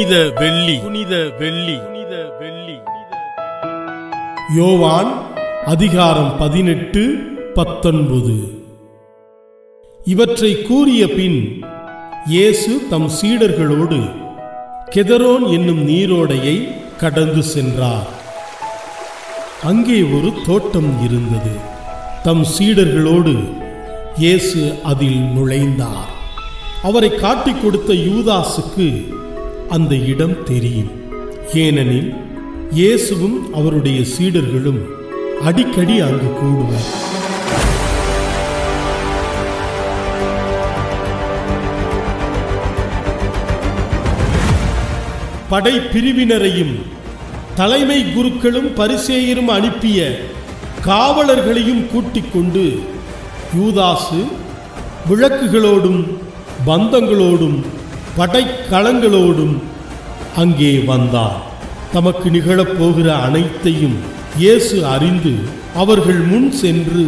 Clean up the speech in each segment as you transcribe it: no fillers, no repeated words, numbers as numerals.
புனித வெள்ளி, புனித வெள்ளி, புனித வெள்ளி. யோவான் அதிகாரம் 18-19. இவற்றை கூறிய பின் இயேசு தம் சீடர்களோடு கெதரோன் என்னும் நீரோடையை கடந்து சென்றார். அங்கே ஒரு தோட்டம் இருந்தது. தம் சீடர்களோடு இயேசு அதில் நுழைந்தார். அவரை காட்டிக் கொடுத்த யூதாசுக்கு அந்த இடம் தெரியும். ஏனெனில் இயேசுவும் அவருடைய சீடர்களும் அடிக்கடி அங்கு கூடுவர். படை பிரிவினரையும் தலைமை குருக்களும் பரிசேயரும் அனுப்பிய காவலர்களையும் கூட்டிக் கொண்டு யூதாசு விளக்குகளோடும் பந்தங்களோடும் படைக்களங்களோடும் அங்கே வந்தார். தமக்கு நிகழப்போகிற அனைத்தையும் இயேசு அறிந்து அவர்கள் முன் சென்று,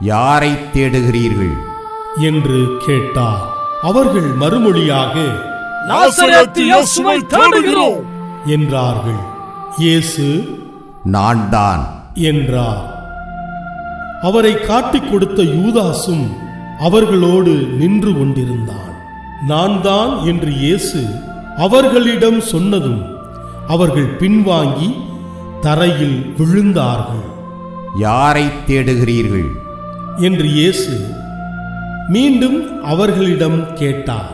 யாரை தேடுகிறீர்கள் என்று கேட்டார். அவர்கள் மறுமொழியாக, நாசரேத்து இயேசுவை தேடுகிறோம் என்றார்கள். இயேசு, நான் தான் என்றார். அவரை காட்டிக் கொடுத்த யூதாசும் அவர்களோடு நின்று கொண்டிருந்தான். நான் தான் என்று இயேசு அவர்களிடம் சொன்னதும் அவர்கள் பின்வாங்கி தரையில் விழுந்தார்கள். யாரை தேடுகிறீர்கள் என்று இயேசு மீண்டும் அவர்களிடம் கேட்டார்.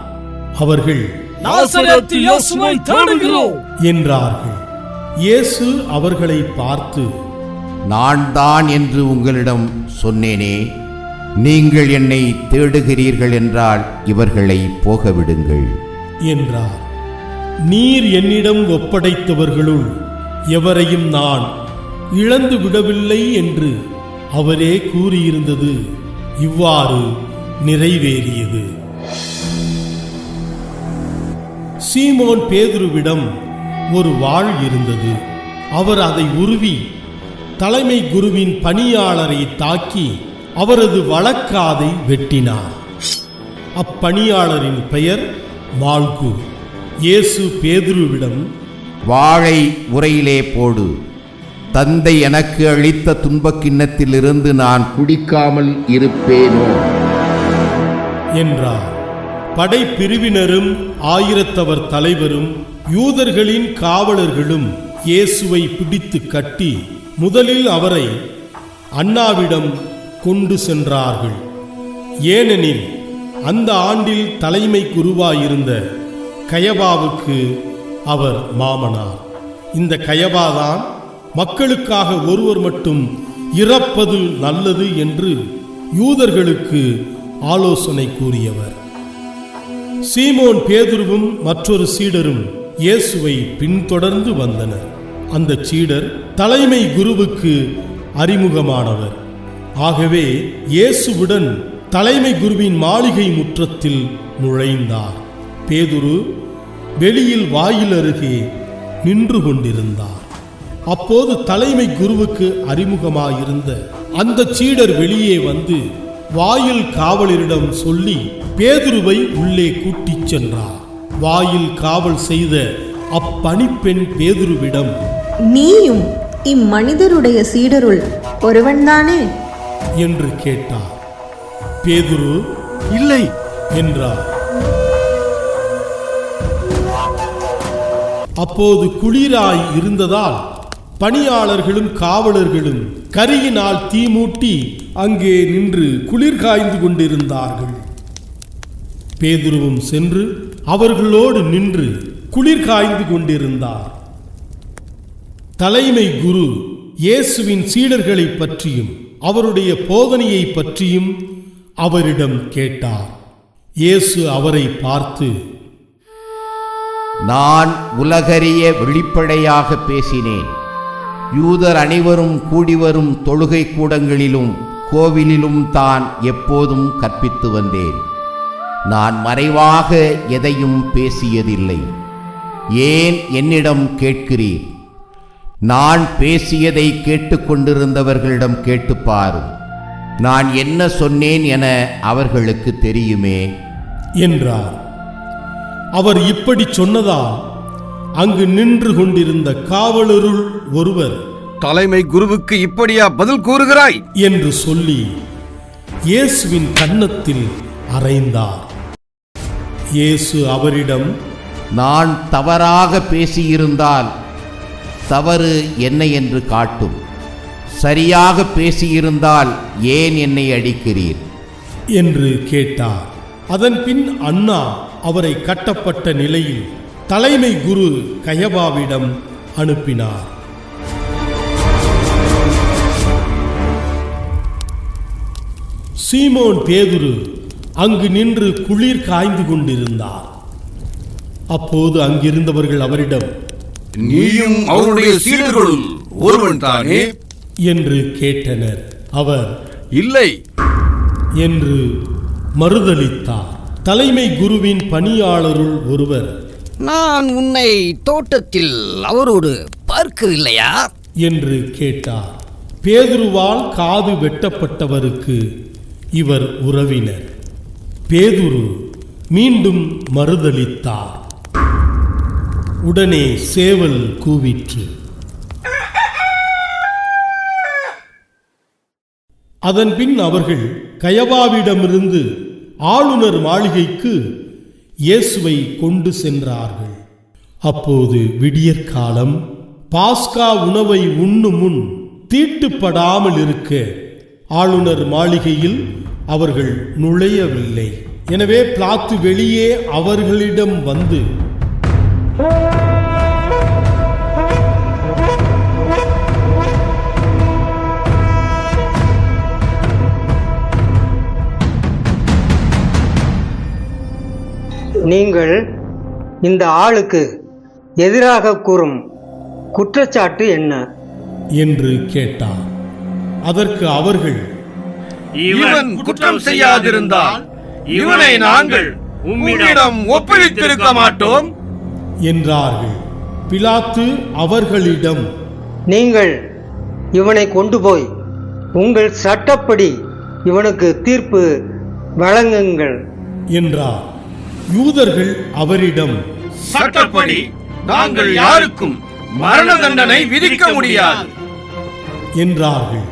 அவர்கள், நாசரேத்து இயேசுவை தேடுகிறோம் என்றார்கள். இயேசு அவர்களை பார்த்து, நான் தான் என்று உங்களிடம் சொன்னேனே, நீங்கள் என்னை தேடுகிறீர்கள் என்றால் இவர்களை போகவிடுங்கள் என்றார். நீர் என்னிடம் ஒப்படைத்தவர்களுள் எவரையும் நான் இழந்து விடவில்லை என்று அவரே கூறியிருந்தது இவ்வாறு நிறைவேறியது. சீமோன் பேதுருவிடம் ஒரு வாள் இருந்தது. அவர் அதை உருவி தலைமை குருவின் பணியாளரை தாக்கி அவரது வலக்காதை வெட்டினார். அப்பணியாளரின் பெயர் மால்கு. இயேசு பேதுருவிடம், வாளை உரையிலே போடு. தந்தை எனக்கு அளித்த துன்பக் கிண்ணத்திலிருந்து நான் குடிக்காமல் இருப்பேனோ என்றார். படை பிரிவினரும் ஆயிரத்தவர் தலைவரும் யூதர்களின் காவலர்களும் இயேசுவை பிடித்து கட்டி முதலில் அவரை அன்னாவிடம் கொண்டு சென்றார்கள். ஏனெனில் அந்த ஆண்டில் தலைமை குருவாயிருந்த கயபாவுக்கு அவர் மாமனார். இந்த கயபாதான் மக்களுக்காக ஒருவர் மட்டும் இறப்பது நல்லது என்று யூதர்களுக்கு ஆலோசனை கூறியவர். சீமோன் பேதுருவும் மற்றொரு சீடரும் இயேசுவை பின்தொடர்ந்து வந்தனர். அந்த சீடர் தலைமை குருவுக்கு அறிமுகமானவர். ஆகவே இயேசுவுடன் தலைமை குருவின் மாளிகை முற்றத்தில் நுழைந்தார். பேதுரு வெளியில் வாயில் அருகே நின்று கொண்டிருந்தார். அப்போது தலைமை குருவுக்கு அறிமுகமாயிருந்த அந்த சீடர் வெளியே வந்து வாயில் காவலரிடம் சொல்லி பேதுருவை உள்ளே கூட்டிச் சென்றார். வாயில் காவல் செய்த அப்பணிப்பெண் பேதுருவிடம், நீயும் இம்மனிதருடைய சீடருள் ஒருவன்தானே என்று கேட்டார். பேதுரு, இல்லை என்றார். அப்போது குளிராய் இருந்ததால் பணியாளர்களும் காவலர்களும் கரியினால் தீமூட்டி அங்கே நின்று குளிர் காய்ந்து கொண்டிருந்தார்கள். பேதுருவும் சென்று அவர்களோடு நின்று குளிர் காய்ந்து கொண்டிருந்தார். தலைமை குரு இயேசுவின் சீடர்களை பற்றியும் அவருடைய போதனையை பற்றியும் அவரிடம் கேட்டார். இயேசு அவரை பார்த்து, நான் உலகறிய வெளிப்படையாக பேசினேன். யூதர் அனைவரும் கூடிவரும் தொழுகை கூடங்களிலும் கோவிலிலும் தான் எப்போதும் கற்பித்து வந்தேன். நான் மறைவாக எதையும் பேசியதில்லை. ஏன் என்னிடம் கேட்கிறீர்? நான் பேசியதை கேட்டுக்கொண்டிருந்தவர்களிடம் கேட்டுப்பாரும். நான் என்ன சொன்னேன் என அவர்களுக்கு தெரியுமே என்றார். அவர் இப்படி சொன்னதால் அங்கு நின்று கொண்டிருந்த காவலருள் ஒருவர், தலைமை குருவுக்கு இப்படியா பதில் கூறுகிறாய் என்று சொல்லி இயேசுவின் கன்னத்தில் அறைந்தார். இயேசு அவரிடம், நான் தவறாக பேசியிருந்தால் தவறு என்ன என்று காட்டும். சரியாக பேசியிருந்தால் ஏன் என்னை அடிக்கிறீர் என்று கேட்டார். அதன் பின் அன்னா அவரை கட்டப்பட்ட நிலையில் தலைமை குரு கயபாவிடம் அனுப்பினார். சீமோன் பேதுரு அங்கு நின்று குளிர் காய்ந்து கொண்டிருந்தார். அப்போது அங்கிருந்தவர்கள் அவரிடம், நீயும் அவருடைய சீடர்களுள் ஒருவன் தானே என்று கேட்டனர். அவர், இல்லை என்று மறுதலித்தார். தலைமை குருவின் பணியாளருள் ஒருவர், நான் உன்னை தோட்டத்தில் அவரோடு பார்க்கவில்லையா என்று கேட்டார். பேதுருவால் காது வெட்டப்பட்டவருக்கு இவர் உறவினர். பேதுரு மீண்டும் மறுதலித்தார். உடனே சேவல் கூவிற்று. அதன்பின் அவர்கள் கயபாவிடமிருந்து ஆளுநர் மாளிகைக்கு இயேசுவை கொண்டு சென்றார்கள். அப்போது விடியற்காலம். பாஸ்கா உணவை உண்ணும் முன் தீட்டுப்படாமல் இருக்க ஆளுநர் மாளிகையில் அவர்கள் நுழையவில்லை. எனவே பிலாத்து வெளியே அவர்களிடம் வந்து, நீங்கள் இந்த ஆளுக்கு எதிராக கூறும் குற்றச்சாட்டு என்ன என்று கேட்டார். அதற்கு அவர்கள், இவன் குற்றம் செய்யாதிருந்தால் இவனை நாங்கள் உம்மிடம் ஒப்புவித்திருக்க மாட்டோம் என்றார்கள். பிலாத்து அவர்களிடம், நீங்கள் இவனை கொண்டு போய் உங்கள் சட்டப்படி இவனுக்கு தீர்ப்பு வழங்குங்கள் என்றார். யூதர்கள் அவரிடம், சட்டப்படி நாங்கள் யாருக்கும் மரண தண்டனை விதிக்க முடியாது என்றார்கள்.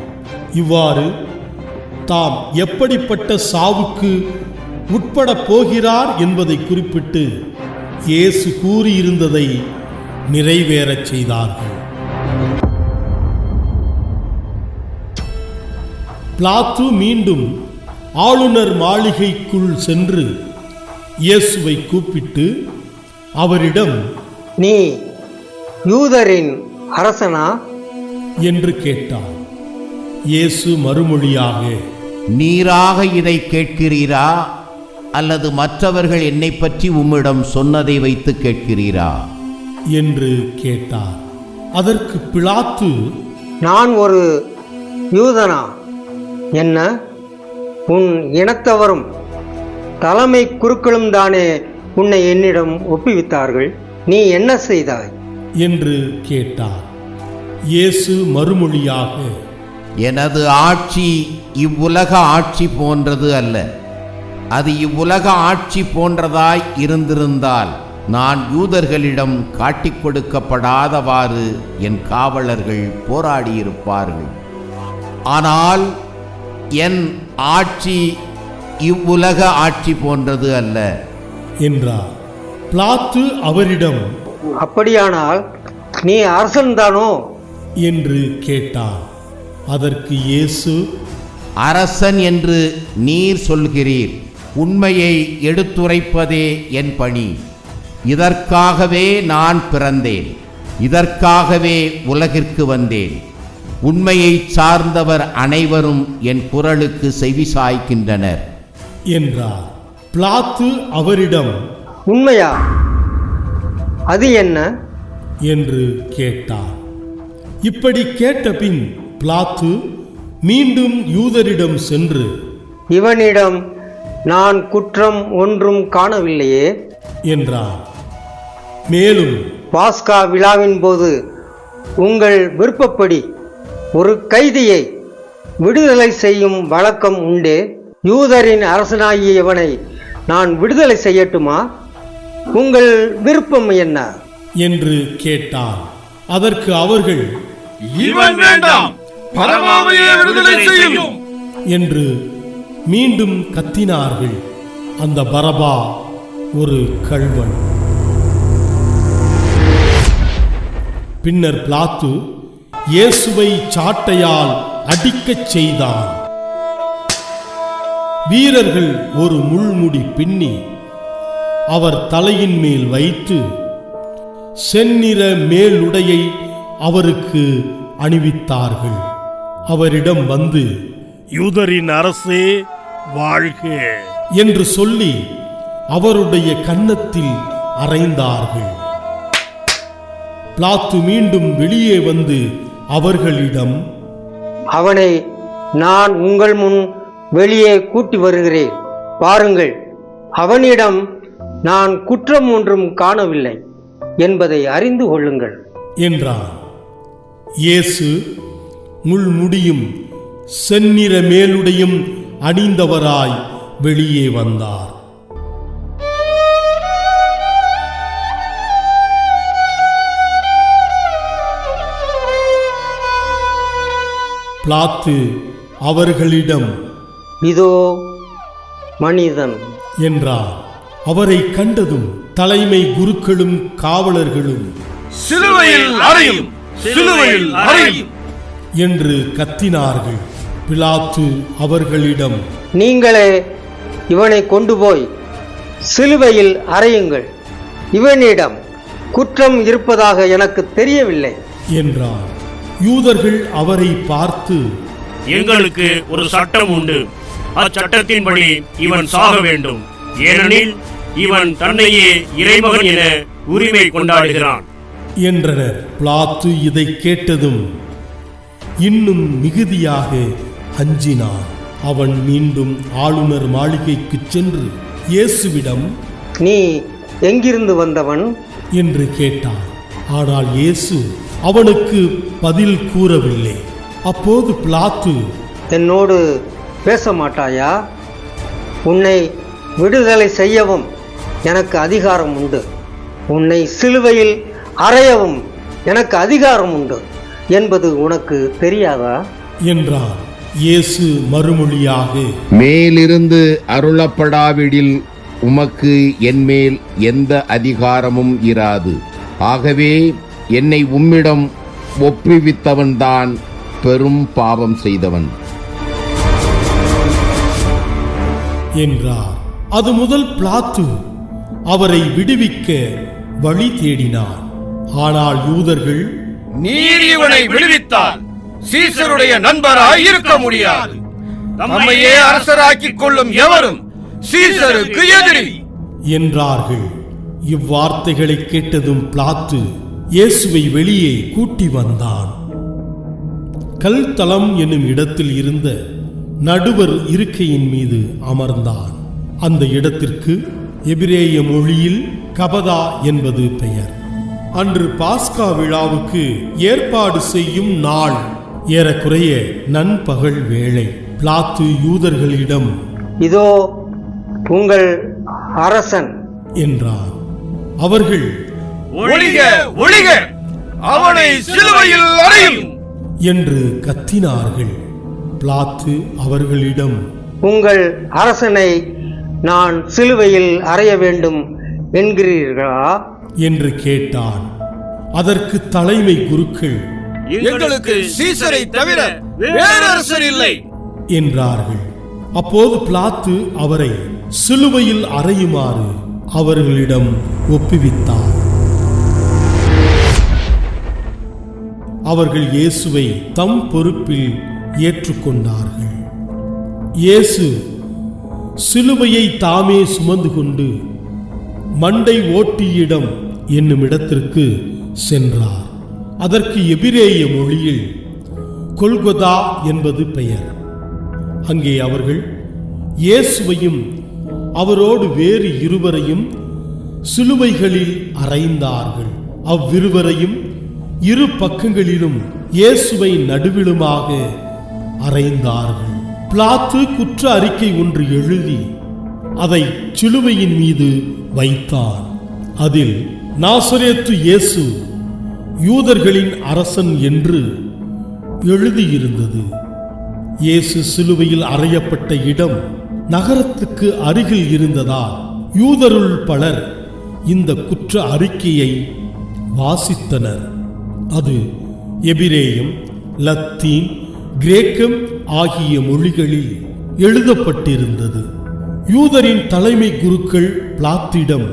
இவ்வாறு தாம் எப்படிப்பட்ட சாவுக்கு உட்பட போகிறார் என்பதை குறிப்பிட்டு இயேசு கூறியிருந்ததை நிறைவேறச் செய்தார்கள். பிலாத்து மீண்டும் ஆளுநர் மாளிகைக்குள் சென்று இயேசுவை கூப்பிட்டு அவரிடம், நீ யூதரின் அரசனா என்று கேட்டார். இயேசு மறுமொழியாக, நீராக இதை கேட்கிறீரா அல்லது மற்றவர்கள் என்னை பற்றி உம்மிடம் சொன்னதை வைத்து கேட்கிறீரா என்று கேட்டார். அதற்கு பிலாத்து, நான் ஒரு யூதனா? என்ன, உன் இனத்தவரும் தலைமை குருக்களும் தானே உன்னை என்னிடம் ஒப்புவித்தார்கள். நீ என்ன செய்தாய் என்று கேட்டார். இயேசு மறுமொழியாக, எனது ஆட்சி இவ்வுலக ஆட்சி போன்றது அல்ல. அது இவ்வுலக ஆட்சி போன்றதாய் இருந்திருந்தால் நான் யூதர்களிடம் காட்டிக் கொடுக்கப்படாதவாறு என் காவலர்கள் போராடியிருப்பார்கள். ஆனால் என் ஆட்சி இவ்வுலக ஆட்சி போன்றது அல்ல என்றார். பிலாத்து அவரிடம், அப்படியானால் நீ அரசன்தானோ என்று கேட்டார். அதற்கு இயேசு, அரசன் என்று நீர் சொல்கிறீர். உண்மையை எடுத்துரைப்பதே என் பணி. இதற்காகவே நான் பிறந்தேன். இதற்காகவே உலகிற்கு வந்தேன். உண்மையை சார்ந்தவர் அனைவரும் என் குரலுக்கு செவிசாய்க்கின்றனர் என்றார். பிலாத்து அவரிடம், உண்மையா? அது என்ன என்று கேட்டார். இப்படி கேட்ட பின் பிலாத்து மீண்டும் யூதரிடம் சென்று, இவனிடம் நான் குற்றம் ஒன்றும் காணவில்லையே என்றார். மேலும், பாஸ்கா விழாவின் போது உங்கள் விருப்பப்படி ஒரு கைதியை விடுதலை செய்யும் வழக்கம் உண்டே. யூதரின் அரசனாகிய இவனை நான் விடுதலை செய்யட்டுமா? உங்கள் விருப்பம் என்ன என்று கேட்டார். அதற்கு அவர்கள் இவன் வேண்டாம், பரமாவையே விடுதலை செய்யும் என்று மீண்டும் கத்தினார்கள். அந்த பரபா ஒரு கள்வன். பின்னர் பிலாத்து இயேசுவை சாட்டையால் அடிக்கச் செய்தான். வீரர்கள் ஒரு முள்முடி பின்னி அவர் தலையின் மேல் வைத்து செந்நிற மேலுடையை அவருக்கு அணிவித்தார்கள். அவரிடம் வந்து, யூதரின் அரசே வாழ்க என்று சொல்லி அவருடைய கன்னத்தில் அறைந்தார்கள். பிலாத்து மீண்டும் வெளியே வந்து அவர்களிடம், அவனை நான் உங்கள் முன் வெளியே கூட்டி வருகிறேன். பாருங்கள், அவனிடம் நான் குற்றம் ஒன்றும் காணவில்லை என்பதை அறிந்து கொள்ளுங்கள் என்றார். இயேசு முள்முடியும் செந்நிற மேலுடையும் அணிந்தவராய் வெளியே வந்தார். பிலாத்து அவர்களிடம், இதோ மனிதன் என்றார். அவரை கண்டதும் தலைமை குருக்களும் காவலர்களும் சிலுவையில் அறையும், சிலுவையில் அறையும் என்று கத்தினார்கள். பிலாத்து அவர்களிடம், நீங்களே இவனை கொண்டு போய் சிலுவையில் அறையுங்கள். இவனிடம் குற்றம் இருப்பதாக எனக்கு தெரியவில்லை என்றார். யூதர்கள் அவரை பார்த்து, எங்களுக்கு ஒரு சட்டம் உண்டு, அச்சட்டத்தின்படி இவன் சாக வேண்டும், ஏனெனில் இவன் தன்னையே இறைமகன் என உரிமை கொண்டாடுகிறான் என்றனர். பிலாத்து இதை கேட்டதும் இன்னும் மிகுதியாக அஞ்சினான். அவன் மீண்டும் ஆளுநர் மாளிகைக்கு சென்று இயேசுவிடம், நீ எங்கிருந்து வந்தவன் என்று கேட்டான். ஆனால் இயேசு அவனுக்கு பதில் கூறவில்லை. அப்போது பிலாத்து, என்னோடு பேச மாட்டாயா? உன்னை விடுதலை செய்யவும் எனக்கு அதிகாரம் உண்டு, உன்னை சிலுவையில் அறையவும் எனக்கு அதிகாரம் உண்டு என்பது உனக்கு தெரியாதா என்றார். இயேசு மறுமொழியாக, மேலிருந்து அருளப்படாவிடில் உமக்கு என்மேல் எந்த அதிகாரமும் இராது. ஆகவே என்னை உம்மிடம் ஒப்புவித்தவன்தான் பெரும் பாவம் செய்தவன் என்றார். அது முதல் பிலாத்து அவரை விடுவிக்க வழி தேடினார். ஆனால் யூதர்கள், நீர் இவனை விடுவித்தால் சீசருடைய நண்பராய் இருக்க முடியாது. தம்மையே அரசராக்கிக் கொள்ளும் எவரும் சீசருக்கு எதிரி என்றார்கள். இவ்வார்த்தைகளை கேட்டதும் பிலாத்து இயேசுவை வெளியே கூட்டி வந்தான். கல்தலம் என்னும் இடத்தில் இருந்த நடுவர் இருக்கையின் மீது அமர்ந்தான். அந்த இடத்திற்கு எபிரேய மொழியில் கபதா என்பது பெயர். அன்று பாஸ்கா விழாவுக்கு ஏற்பாடு செய்யும் நாள். ஏறக்குறைய நண்பகல் வேளை. பிலாத்து யூதர்களிடம், இதோ உங்கள் அரசன் என்றார். அவர்கள், ஒழிக, ஒழிக, அவனை சிலுவையில் அறையும் என்று கத்தினார்கள். பிலாத்து அவர்களிடம், உங்கள் அரசனை நான் சிலுவையில் அறைய வேண்டும் என்கிறீர்களா என்று கேட்டான். அதற்கு தலைமை குருக்கள், எங்களுக்கு சீசரை தவிர வேறு அரசர் இல்லை என்றார்கள். அப்போது பிலாத்து அவரை சிலுவையில் அறையுமாறு அவர்களிடம் ஒப்புவித்தார். அவர்கள் இயேசுவை தம் பொறுப்பில் ஏற்றுக்கொண்டார்கள். இயேசு சிலுவையை தாமே சுமந்து கொண்டு மண்டை ஓட்டியிடம் என்னும் இடத்திற்கு சென்றார். அதற்கு எபிரேய மொழியில் கொல்கொதா என்பது பெயர். அங்கே அவர்கள் இயேசுவையும் அவரோடு வேறு இருவரையும் சிலுவைகளில் அறைந்தார்கள். அவ்விருவரையும் இரு பக்கங்களிலும் இயேசுவை நடுவிலுமாக அறைந்தார்கள். பிலாத்து குற்ற அறிக்கை ஒன்று எழுதி அதை சிலுவையின் மீது வைத்தார். அதில் நாசரேத்து இயேசு யூதர்களின் அரசன் என்று எழுதியிருந்தது. இயேசு சிலுவையில் அறையப்பட்ட இடம் நகரத்துக்கு அருகில் இருந்ததால் யூதருள் பலர் இந்த குற்ற அறிக்கையை வாசித்தனர். அது எபிரேயம், லத்தீன், கிரேக்கம் ஆகிய மொழிகளில் எழுதப்பட்டிருந்தது. யூதரின் தலைமை குருக்கள் பிலாத்திடம்,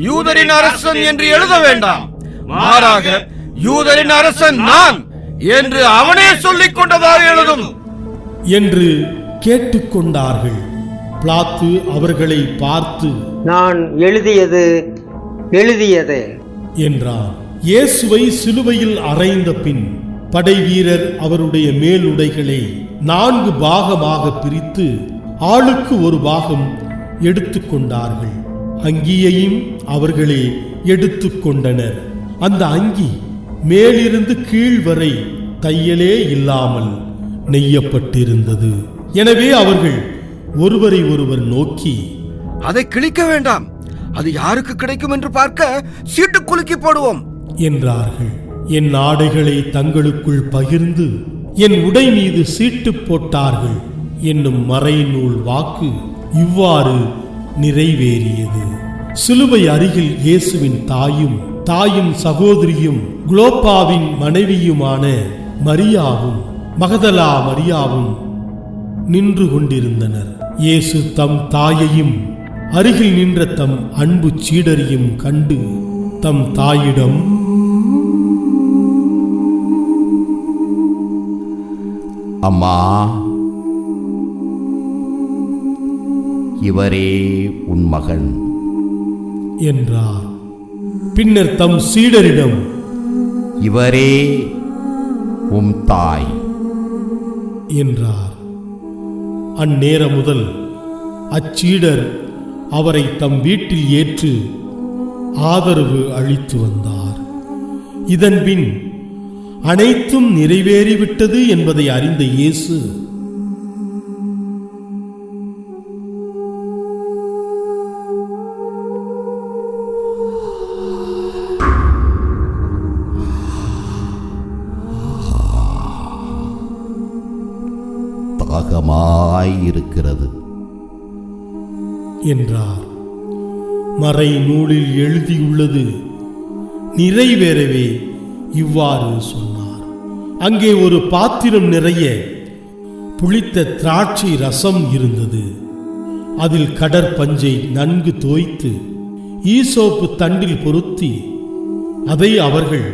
யூதரின் அரசன் என்று எழுத வேண்டாம், மாறாக யூதரின் அரசன் நான் என்று அவனே சொல்லிக் கொண்டதாக எழுதும் என்று கேட்டுக்கொண்டார்கள். பிலாத்து அவர்களை பார்த்து, நான் எழுதியது எழுதியதே என்றார். இயேசுவை சிலுவையில் அறைந்த பின் படை வீரர் அவருடைய மேலுடைகளை 4 பாகமாக பிரித்து ஆளுக்கு ஒரு பாகம் எடுத்துக்கொண்டார்கள். அங்கியையும் அவர்களே எடுத்துக்கொண்டனர். அந்த அங்கி மேலிருந்து கீழ் வரை தையலே இல்லாமல் நெய்யப்பட்டிருந்தது. எனவே அவர்கள் ஒருவரை ஒருவர் நோக்கி, அதை கிழிக்க வேண்டாம், அது யாருக்கு கிடைக்கும் என்று பார்க்க சீட்டு குலுக்கி போடுவோம் என்றார்கள். என் ஆடைகளை தங்களுக்குள் பகிர்ந்து என் உடை மீது சீட்டு போட்டார்கள் என்னும் மறைநூல் வாக்கு இவ்வாறு நிறைவேறியது. சிலுவை அருகில் இயேசுவின் தாயும் சகோதரியும் குலோப்பாவின் மனைவியுமான மரியாவும் மகதலா மரியாவும் நின்று கொண்டிருந்தனர். இயேசு தம் தாயையும் அருகில் நின்ற தம் அன்பு சீடரையும் கண்டு தம் தாயிடம், அம்மா, இவரே உன் மகன் என்றார். பின்னர் தம் சீடரிடம், இவரே உம் தாய் என்றார். அந்நேரம் முதல் அச்சீடர் அவரை தம் வீட்டில் ஏற்று ஆதரவு அளித்து வந்தார். இதன்பின் அனைத்தும் நிறைவேறிவிட்டது என்பதை அறிந்த இயேசு, தாகமாயிருக்கிறது என்றார். மறை நூலில் எழுதியுள்ளது நிறைவேறவே இவ்வாறு சொன்னார். அங்கே ஒரு பாத்திரம் நிறைய புளித்த திராட்சை ரசம் இருந்தது. அதில் கடற்பஞ்சை நன்கு தோய்த்து ஈசோப்பு தண்டில் பொருத்தி அதை அவர்கள்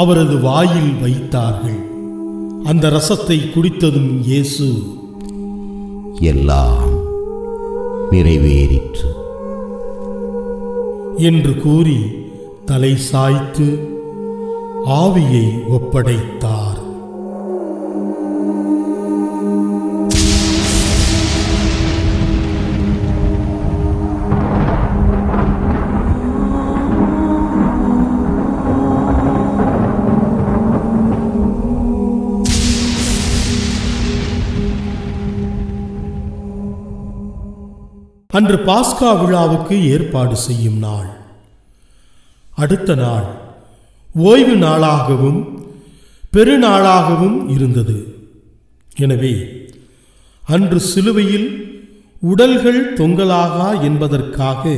அவரது வாயில் வைத்தார்கள். அந்த ரசத்தை குடித்ததும் இயேசு, எல்லாம் நிறைவேறிற்று என்று கூறி தலை சாய்த்து ஆவியை ஒப்படைத்தார். அன்று பாஸ்கா விழாவுக்கு ஏற்பாடு செய்யும் நாள். அடுத்த நாள் ஓய்வு நாளாகவும் பெருநாளாகவும் இருந்தது. எனவே அன்று சிலுவையில் உடல்கள் தொங்கலாகா என்பதற்காக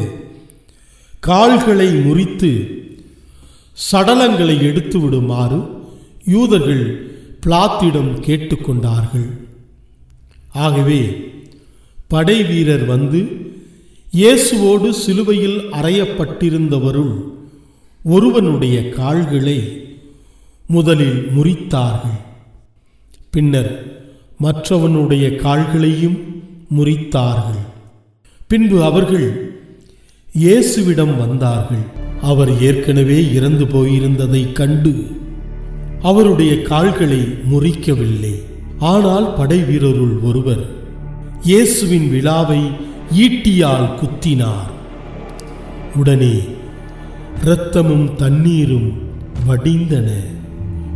கால்களை முறித்து சடலங்களை எடுத்து விடுமாறு யூதர்கள் பிலாத்திடம் கேட்டுக்கொண்டார்கள். ஆகவே படை வீரர் வந்து இயேசுவோடு சிலுவையில் அறையப்பட்டிருந்தவருள் ஒருவனுடைய கால்களை முதலில் முறித்தார்கள். பின்னர் மற்றவனுடைய கால்களையும் முறித்தார்கள். பின்பு அவர்கள் இயேசுவிடம் வந்தார்கள். அவர் ஏற்கனவே இறந்து போயிருந்ததை கண்டு அவருடைய கால்களை முறிக்கவில்லை. ஆனால் படை வீரருள் ஒருவர் இயேசுவின் விழாவை ஈட்டியால் குத்தினார். உடனே இரத்தமும் தண்ணீரும் வடிந்தன.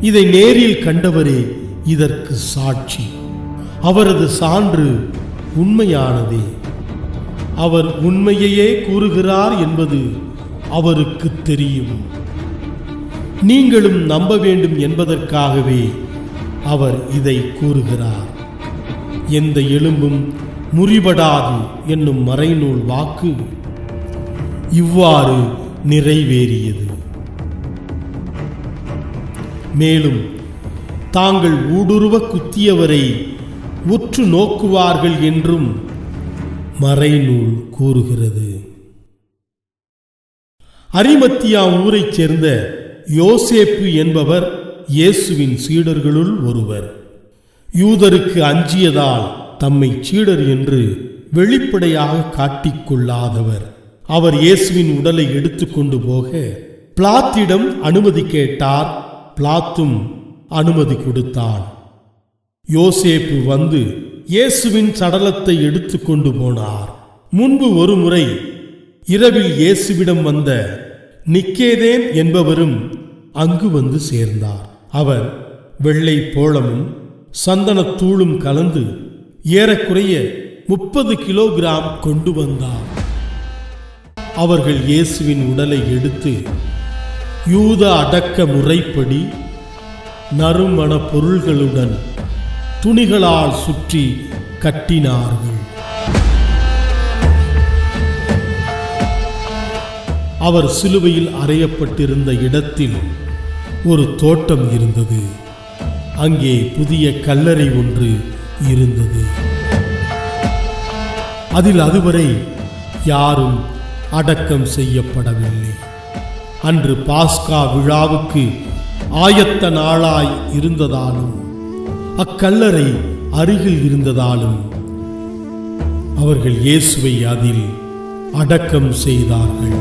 இதை நேரில் கண்டவரே இதற்கு சாட்சி. அவரது சான்று உண்மையானதே. அவர் உண்மையையே கூறுகிறார் என்பது அவருக்கு தெரியும். நீங்களும் நம்ப வேண்டும் என்பதற்காகவே அவர் இதை கூறுகிறார். எந்த எலும்பும் முறிபடாது என்னும் மறைநூல் வாக்கு இவ்வாறு நிறைவேறியது. மேலும் தாங்கள் ஊடுருவ குத்தியவரை உற்று நோக்குவார்கள் என்றும் மறைநூல் கூறுகிறது. அரிமத்தியா ஊரைச் சேர்ந்த யோசேப்பு என்பவர் இயேசுவின் சீடர்களுள் ஒருவர். யூதருக்கு அஞ்சியதால் தம்மை சீடர் என்று வெளிப்படையாக காட்டிக்கொள்ளாதவர். அவர் இயேசுவின் உடலை எடுத்துக்கொண்டு போக பிலாத்திடம் அனுமதி கேட்டார். பிலாத்தும் அனுமதி கொடுத்தான். யோசேப்பு வந்து இயேசுவின் சடலத்தை எடுத்துக்கொண்டு போனார். முன்பு ஒரு முறை இரவில் இயேசுவிடம் வந்த நிக்கேதேம் என்பவரும் அங்கு வந்து சேர்ந்தார். அவர் வெள்ளை போளமும் சந்தனத்தூளும் கலந்து ஏறக்குறைய 30 கிலோகிராம் கொண்டு வந்தார். அவர்கள் இயேசுவின் உடலை எடுத்து யூத அடக்க முறைப்படி நறுமண பொருள்களுடன் துணிகளால் சுற்றி கட்டினார்கள். அவர் சிலுவையில் அறையப்பட்டிருந்த இடத்தில் ஒரு தோட்டம் இருந்தது. அங்கே புதிய கல்லறை ஒன்று இருந்தது. அதில் அதுவரை யாரும் அடக்கம் செய்யப்படவில்லை. அன்று பாஸ்கா விழாவுக்கு ஆயத்த நாளாய் இருந்ததாலும் அக்கல்லறை அருகில் இருந்ததாலும் அவர்கள் இயேசுவை அதில் அடக்கம் செய்தார்கள்.